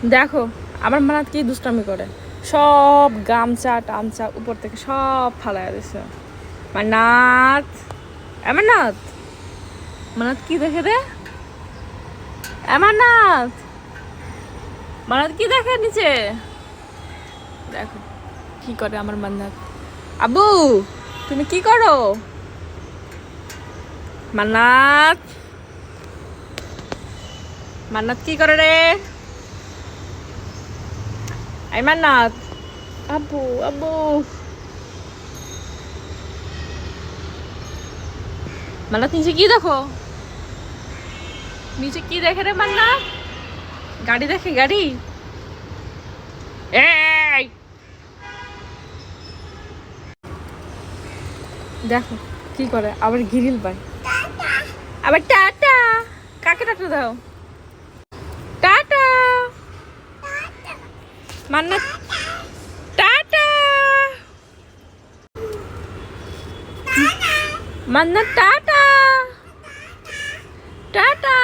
দেখো আমার মানাত কি দুষ্টামি করে, সব গামছা টামছা উপর থেকে সব ফালাই দিছে। মান্নাত, মান্নাত, মান্নাত কি দেখে রে? মান্নাত, মান্নাত কি দেখে নিচে? দেখো কি করে আমার মান্নাত। আব্বু তুমি কি করো? মান্নাত, মান্নাত কি করে রে? এই মান্নাত, আব্বু আব্বু, মান্নাত নিচে কি দেখো? নিচে কি দেখে রে মান্নাত? গাড়ি দেখে, গাড়ি। এই দেখো কি করে, আবার গিরিল পায়, আবার টাটা। কাকে টাটা দাও? টাটা মান্নাত, টাটা মান্নাত, টাটা টাটা।